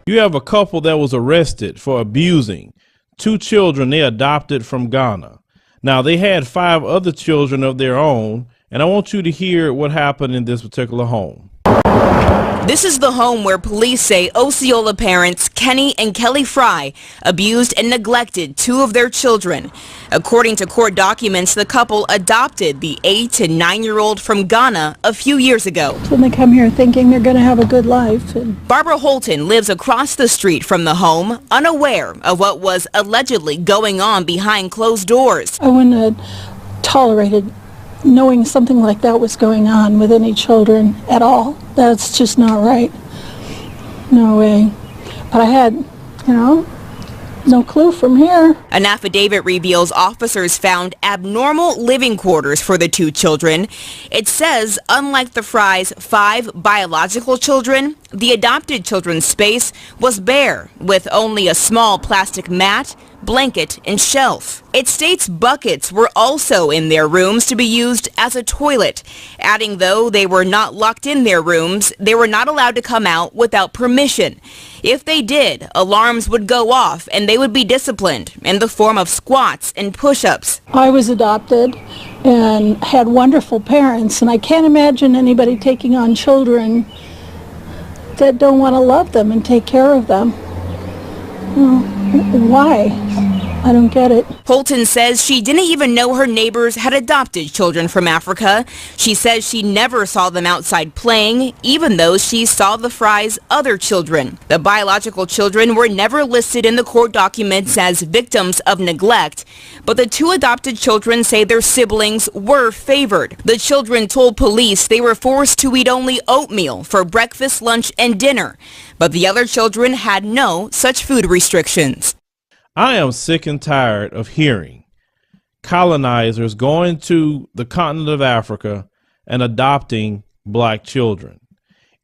You have a couple that was arrested for abusing 2 children they adopted from Ghana. Now, they had 5 other children of their own, and I want you to hear what happened in this particular home. This is the home where police say Osceola parents Kenny and Kelly Fry abused and neglected 2 of their children. According to court documents, the couple adopted the 8 and 9-year-old from Ghana a few years ago. When they come here thinking they're going to have a good life. Barbara Holton lives across the street from the home, unaware of what was allegedly going on behind closed doors. I wouldn't have tolerated knowing something like that was going on with any children at all. That's just not right. No way. But I had, no clue from here. An affidavit reveals officers found abnormal living quarters for the 2 children. It says, unlike the Fry's 5 biological children, the adopted children's space was bare, with only a small plastic mat, blanket, and shelf. It states buckets were also in their rooms to be used as a toilet, adding though they were not locked in their rooms, they were not allowed to come out without permission. If they did, alarms would go off and they would be disciplined in the form of squats and push-ups. I was adopted and had wonderful parents, and I can't imagine anybody taking on children that don't want to love them and take care of them. Why? I don't get it. Holton says she didn't even know her neighbors had adopted children from Africa. She says she never saw them outside playing, even though she saw the Fry's other children. The biological children were never listed in the court documents as victims of neglect, but the 2 adopted children say their siblings were favored. The children told police they were forced to eat only oatmeal for breakfast, lunch, and dinner, but the other children had no such food restrictions. I am sick and tired of hearing colonizers going to the continent of Africa and adopting black children.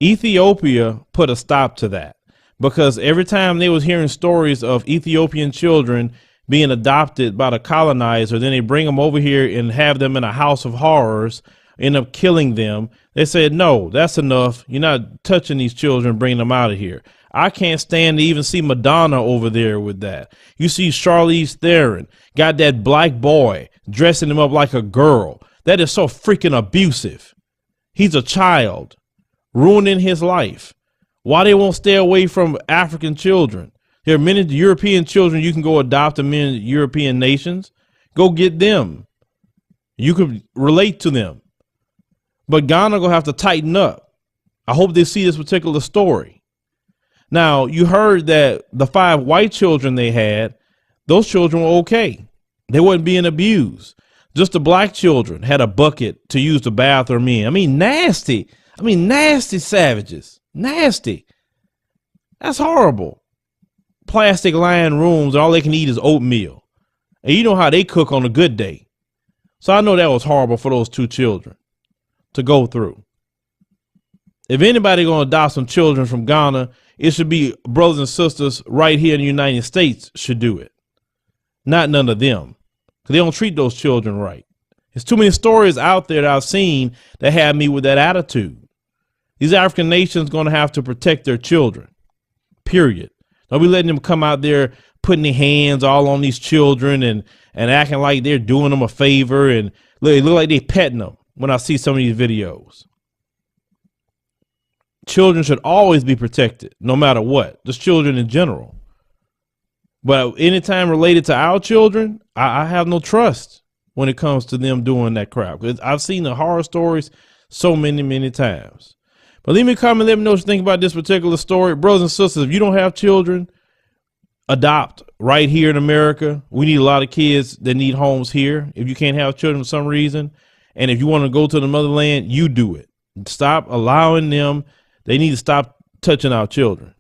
Ethiopia put a stop to that because every time they was hearing stories of Ethiopian children being adopted by the colonizer, then they bring them over here and have them in a house of horrors, end up killing them. They said, no, that's enough. You're not touching these children, bringing them out of here. I can't stand to even see Madonna over there with that. You see Charlize Theron got that black boy dressing him up like a girl. That is so freaking abusive. He's a child ruining his life. Why they won't stay away from African children? There are many European children you can go adopt them in European nations. Go get them. You could relate to them. But Ghana gonna have to tighten up. I hope they see this particular story. Now, you heard that the 5 white children they had, those children were okay. They weren't being abused. Just the black children had a bucket to use the bathroom in. I mean, nasty. Nasty savages. Nasty. That's horrible. Plastic lined rooms, and all they can eat is oatmeal. And you know how they cook on a good day. So I know that was horrible for those 2 children to go through. If anybody gonna adopt some children from Ghana, it should be brothers and sisters right here in the United States should do it, not none of them, because they don't treat those children right. There's too many stories out there that I've seen that have me with that attitude. These African nations going to have to protect their children, period. Don't be letting them come out there putting their hands all on these children and acting like they're doing them a favor, and look like they're petting them when I see some of these videos. Children should always be protected, no matter what, just children in general. But anytime related to our children, I have no trust when it comes to them doing that crap. Because I've seen the horror stories so many times. But leave me a comment, let me know what you think about this particular story. Brothers and sisters, if you don't have children, adopt right here in America. We need a lot of kids that need homes here. If you can't have children for some reason, and if you want to go to the motherland, you do it. Stop allowing them. They need to stop touching our children.